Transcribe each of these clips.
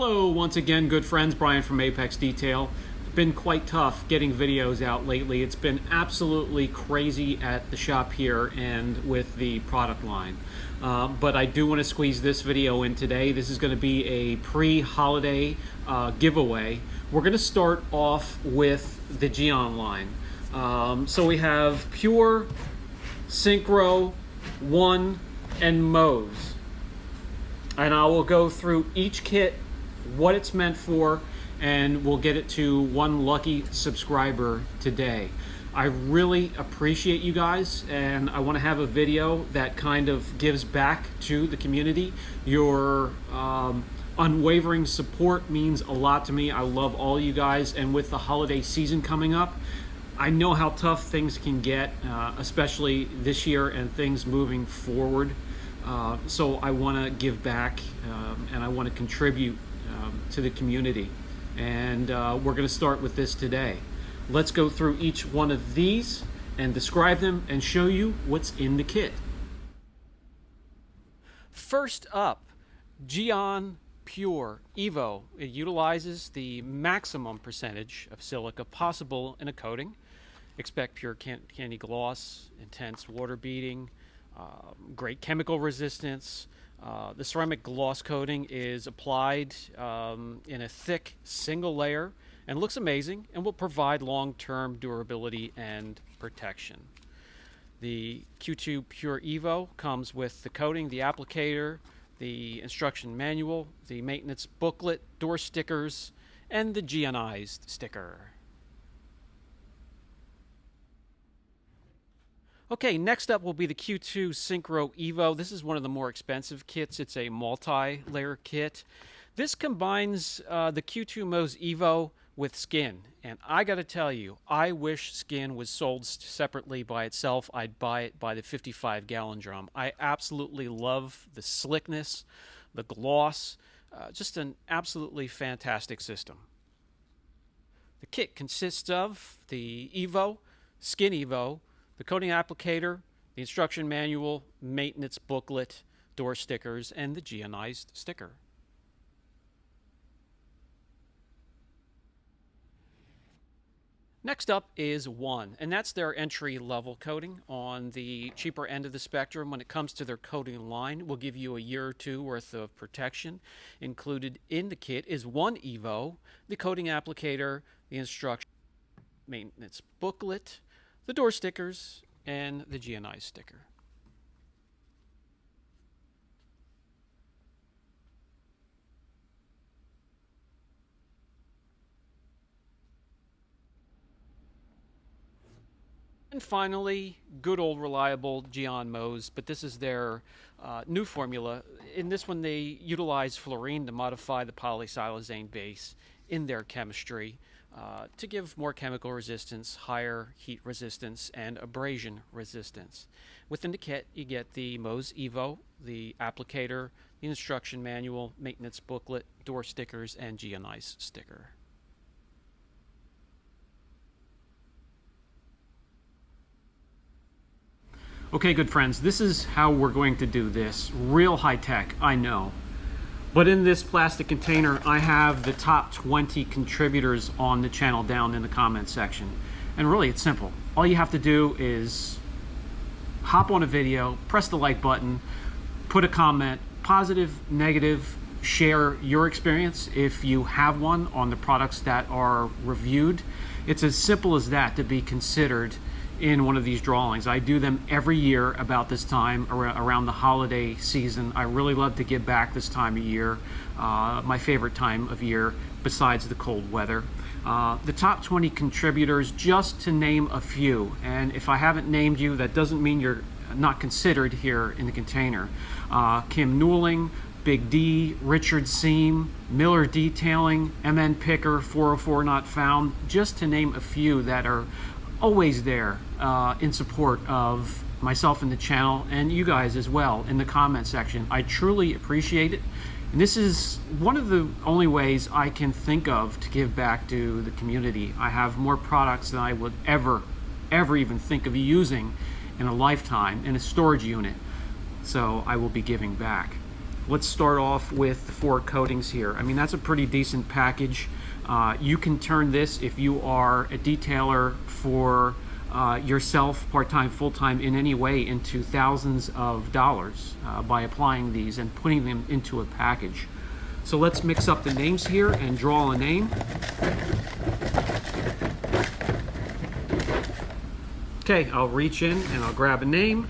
Hello once again, good friends. Brian from Apex Detail. It's been quite tough getting videos out lately. It's been absolutely crazy at the shop here and with the product line. But I do want to squeeze this video in today. This is going to be a pre-holiday giveaway. We're going to start off with the Gyeon line. So we have Pure, Syncro, One, and Mohs. And I will go through each kit, what it's meant for, and we'll get it to one lucky subscriber today. I really appreciate you guys, and I want to have a video that kind of gives back to the community. Your unwavering support means a lot to me. I love all you guys, and with the holiday season coming up, I know how tough things can get, especially this year and things moving forward. So I want to give back and I want to contribute to the community. And we're going to start with this today. Let's go through each one of these and describe them and show you what's in the kit. First up, Gyeon Pure Evo. It utilizes the maximum percentage of silica possible in a coating. Expect pure candy gloss, intense water beading, great chemical resistance. The ceramic gloss coating is applied in a thick single layer and looks amazing and will provide long-term durability and protection. The Q2 Pure Evo comes with the coating, the applicator, the instruction manual, the maintenance booklet, door stickers, and the Gyeonized sticker. Okay, next up will be the Q2 Syncro Evo. This is one of the more expensive kits. It's a multi-layer kit. This combines the Q2 Mohs Evo with skin. And I gotta tell you, I wish skin was sold separately by itself. I'd buy it by the 55-gallon drum. I absolutely love the slickness, the gloss, just an absolutely fantastic system. The kit consists of the Evo, Skin Evo, the coating applicator, the instruction manual, maintenance booklet, door stickers, and the Gyeonized sticker. Next up is One, and that's their entry-level coating on the cheaper end of the spectrum. When it comes to their coating line, we'll give you a year or two worth of protection. Included in the kit is One Evo, the coating applicator, the instruction maintenance booklet, the door stickers, and the Gyeonized sticker. And finally, good old reliable Gyeon Mohs, but this is their new formula. In this one, they utilize fluorine to modify the polysiloxane base in their chemistry to give more chemical resistance, higher heat resistance, and abrasion resistance. Within the kit, you get the Mohs Evo, the applicator, the instruction manual, maintenance booklet, door stickers, and Gyeonized sticker. Okay, good friends, this is how we're going to do this. Real high tech, I know. But in this plastic container, I have the top 20 contributors on the channel down in the comments section. And really, it's simple. All you have to do is hop on a video, press the like button, put a comment, positive, negative, share your experience if you have one on the products that are reviewed. It's as simple as that to be considered in one of these drawings. I do them every year about this time, around the holiday season. I really love to give back this time of year, my favorite time of year besides the cold weather. The top 20 contributors, just to name a few, and if I haven't named you, that doesn't mean you're not considered here in the container. Kim Newling, Big D, Richard Seam, Miller Detailing, MN Picker, 404 Not Found, just to name a few that are always there in support of myself and the channel, and you guys as well in the comment section. I truly appreciate it. And this is one of the only ways I can think of to give back to the community. I have more products than I would ever even think of using in a lifetime in a storage unit. So I will be giving back. Let's start off with the 4 coatings here. I mean, that's a pretty decent package. You can turn this, if you are a detailer for yourself, part-time, full-time, in any way, into thousands of dollars by applying these and putting them into a package. So let's mix up the names here and draw a name. Okay, I'll reach in and I'll grab a name.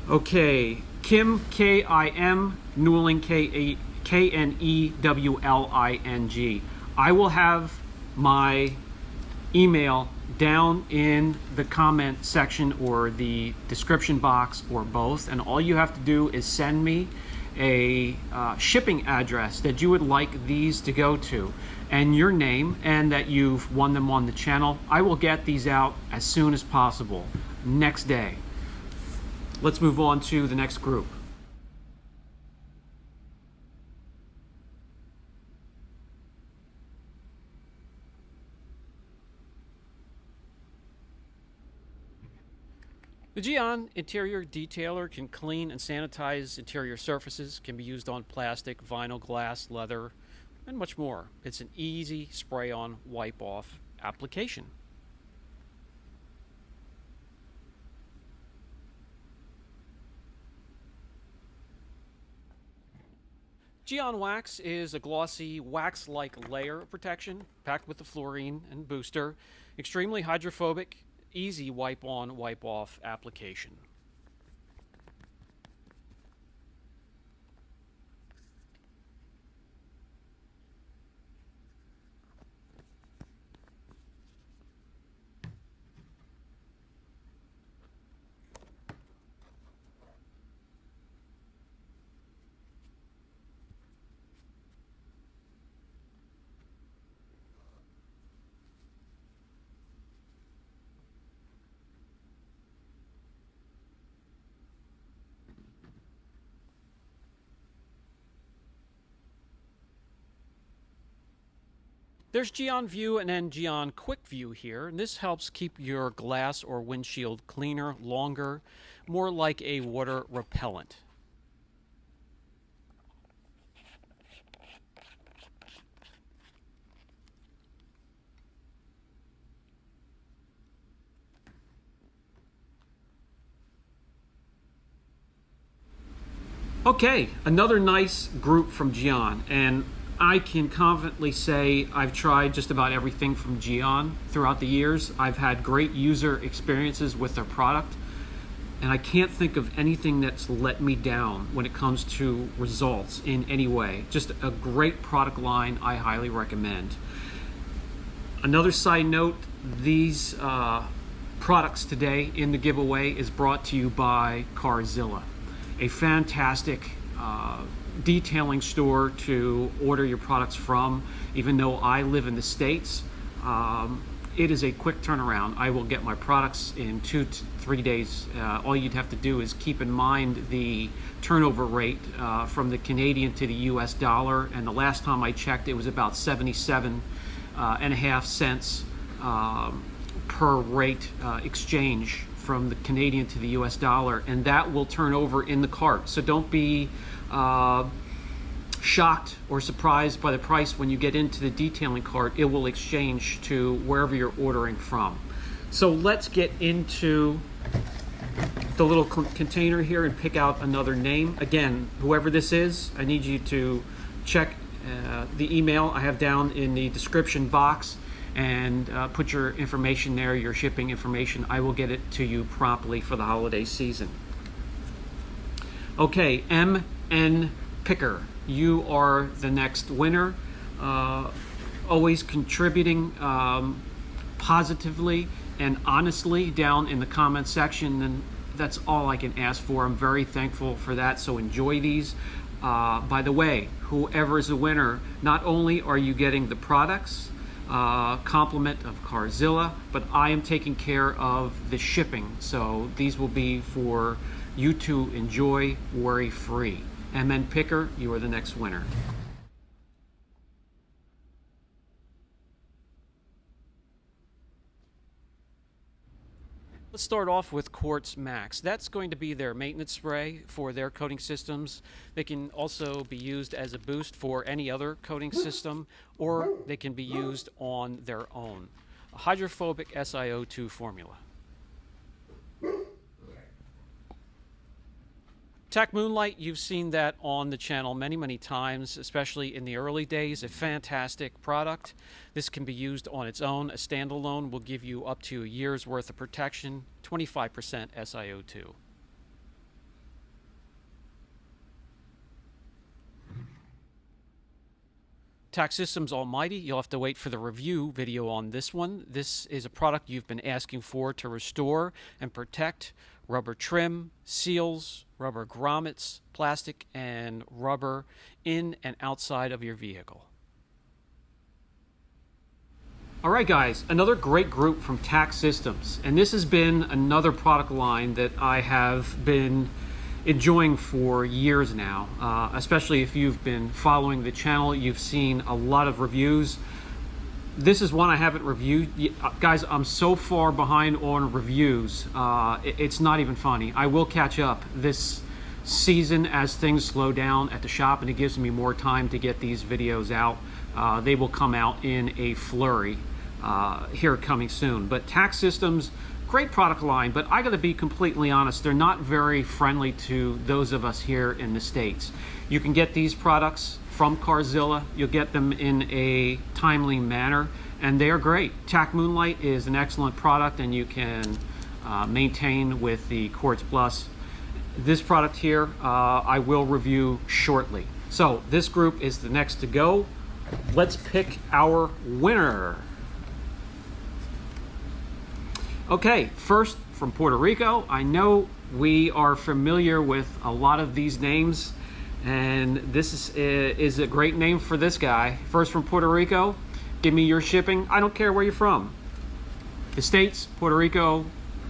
Okay, Kim, K-I-M, Knewling, K-N-E-W-L-I-N-G. I will have my email down in the comment section or the description box or both, and all you have to do is send me a shipping address that you would like these to go to and your name, and that you've won them on the channel. I will get these out as soon as possible, next day. Let's move on to the next group. The Gyeon Interior Detailer can clean and sanitize interior surfaces, can be used on plastic, vinyl, glass, leather, and much more. It's an easy spray-on, wipe-off application. Gyeon Wax is a glossy, wax-like layer of protection, packed with the fluorine and booster, extremely hydrophobic, easy wipe-on, wipe-off application. There's Gyeon View and then Gyeon Quick View here, and this helps keep your glass or windshield cleaner longer, more like a water repellent. Okay, another nice group from Gyeon, and I can confidently say I've tried just about everything from Gyeon throughout the years. I've had great user experiences with their product, and I can't think of anything that's let me down when it comes to results in any way. Just a great product line I highly recommend. Another side note, these products today in the giveaway is brought to you by Carzilla, a fantastic detailing store to order your products from. Even though I live in the States, it is a quick turnaround. I will get my products in 2 to 3 days. All you'd have to do is keep in mind the turnover rate from the Canadian to the US dollar, and the last time I checked it was about 77.5 cents per rate exchange from the Canadian to the US dollar, and that will turn over in the cart. So don't be shocked or surprised by the price when you get into the detailing cart. It will exchange to wherever you're ordering from. So let's get into the little container here and pick out another name. Again, whoever this is, I need you to check the email I have down in the description box and put your information there, your shipping information. I will get it to you promptly for the holiday season. Okay, M.N. Picker, you are the next winner. Always contributing positively and honestly down in the comment section, and that's all I can ask for. I'm very thankful for that, so enjoy these. By the way, whoever is the winner, not only are you getting the products, compliment of Carzilla, but I am taking care of the shipping, so these will be for you to enjoy worry-free. MN Picker, you are the next winner. Let's start off with Quartz Max. That's going to be their maintenance spray for their coating systems. They can also be used as a boost for any other coating system, or they can be used on their own. A hydrophobic SiO2 formula. Tack Moonlight, you've seen that on the channel many times, especially in the early days. A fantastic product. This can be used on its own. A standalone will give you up to a year's worth of protection, 25% SiO2. Tack Systems Almighty, you'll have to wait for the review video on this one. This is a product you've been asking for to restore and protect rubber trim, seals, rubber grommets, plastic, and rubber in and outside of your vehicle. All right, guys, another great group from Tack Systems, and this has been another product line that I have been enjoying for years now, especially if you've been following the channel. You've seen a lot of reviews. This is one I haven't reviewed. Guys, I'm so far behind on reviews. It's not even funny. I will catch up this season as things slow down at the shop, and it gives me more time to get these videos out. They will come out in a flurry here coming soon. But Tack Systems, great product line, but I gotta be completely honest, they're not very friendly to those of us here in the States. You can get these products from Carzilla. You'll get them in a timely manner, and they are great. Tack Moonlight is an excellent product, and you can maintain with the Quartz Plus. This product here, I will review shortly. So this group is the next to go. Let's pick our winner. Okay, first from Puerto Rico. I know we are familiar with a lot of these names, and this is a great name for this guy. First from Puerto Rico, give me your shipping. I don't care where you're from. The States, Puerto Rico,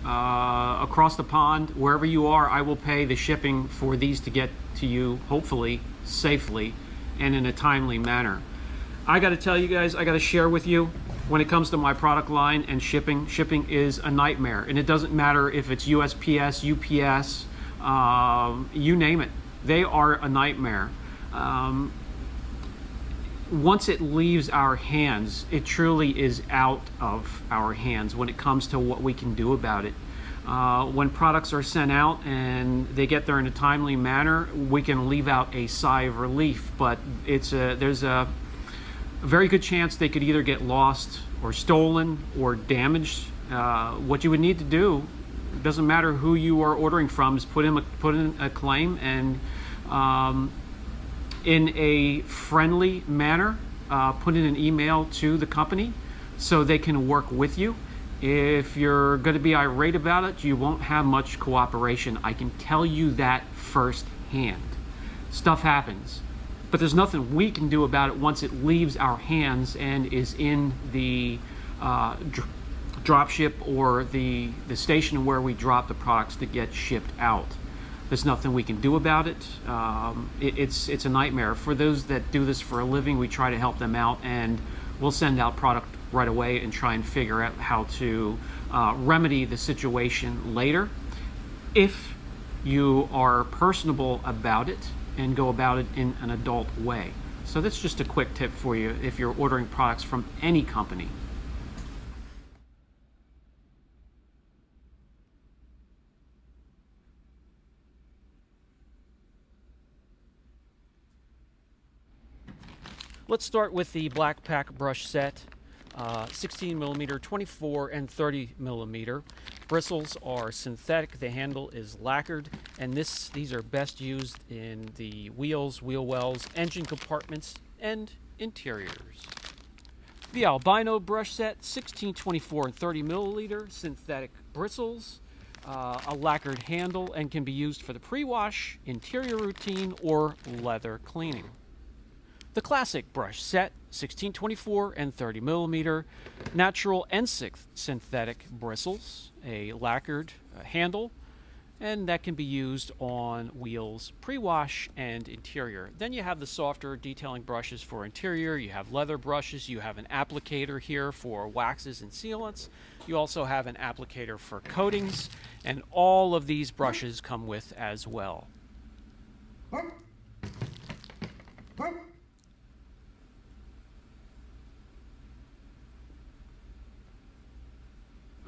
across the pond, wherever you are, I will pay the shipping for these to get to you, hopefully, safely, and in a timely manner. I gotta tell you guys, I gotta share with you, when it comes to my product line and shipping is a nightmare. And it doesn't matter if it's USPS, UPS, you name it. They are a nightmare. Once it leaves our hands, it truly is out of our hands when it comes to what we can do about it. When products are sent out and they get there in a timely manner, we can leave out a sigh of relief, but there's a very good chance they could either get lost or stolen or damaged. What you would need to do, it doesn't matter who you are ordering from, is put in a claim, and in a friendly manner, put in an email to the company so they can work with you. If you're going to be irate about it, you won't have much cooperation. I can tell you that firsthand. Stuff happens, but there's nothing we can do about it once it leaves our hands and is in the drop ship or the station where we drop the products to get shipped out. There's nothing we can do about it. It's a nightmare. For those that do this for a living, we try to help them out, and we'll send out product right away and try and figure out how to remedy the situation later. If you are personable about it and go about it in an adult way. So that's just a quick tip for you if you're ordering products from any company. Let's start with the Black Pack brush set. 16 millimeter, 24 and 30 millimeter. Bristles are synthetic. The handle is lacquered, and these are best used in the wheels, wheel wells, engine compartments, and interiors. The Albino brush set, 16, 24 and 30 milliliter, synthetic bristles, a lacquered handle, and can be used for the pre-wash, interior routine, or leather cleaning. The Classic brush set, 16, 24 and 30 millimeter, natural and synthetic bristles, a lacquered handle, and that can be used on wheels pre-wash and interior. Then you have the softer detailing brushes for interior, you have leather brushes, you have an applicator here for waxes and sealants, you also have an applicator for coatings, and all of these brushes come with as well.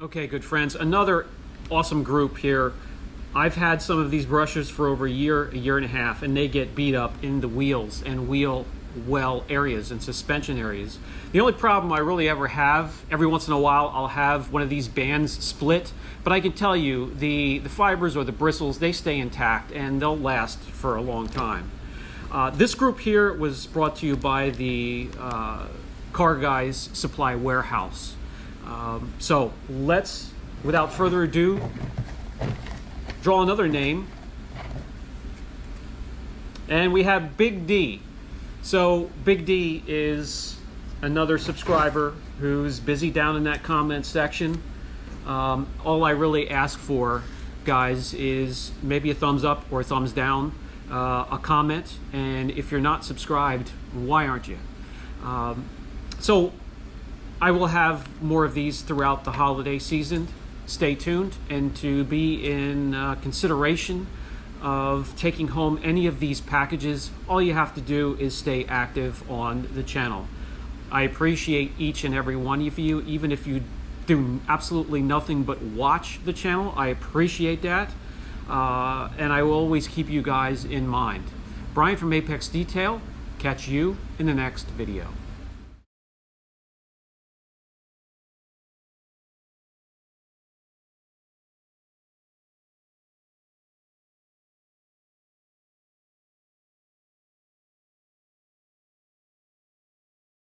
Okay, good friends, another awesome group here. I've had some of these brushes for over a year and a half, and they get beat up in the wheels and wheel well areas and suspension areas. The only problem I really ever have, every once in a while I'll have one of these bands split, but I can tell you the fibers or the bristles, they stay intact and they'll last for a long time. This group here was brought to you by the Car Guys Supply Warehouse. So let's, without further ado, draw another name, and we have Big D. So Big D is another subscriber who's busy down in that comment section. All I really ask for, guys, is maybe a thumbs up or a thumbs down, a comment, and if you're not subscribed, why aren't you? So I will have more of these throughout the holiday season. Stay tuned, and to be in consideration of taking home any of these packages, all you have to do is stay active on the channel. I appreciate each and every one of you, even if you do absolutely nothing but watch the channel. I appreciate that, and I will always keep you guys in mind. Brian from Apex Detail, catch you in the next video.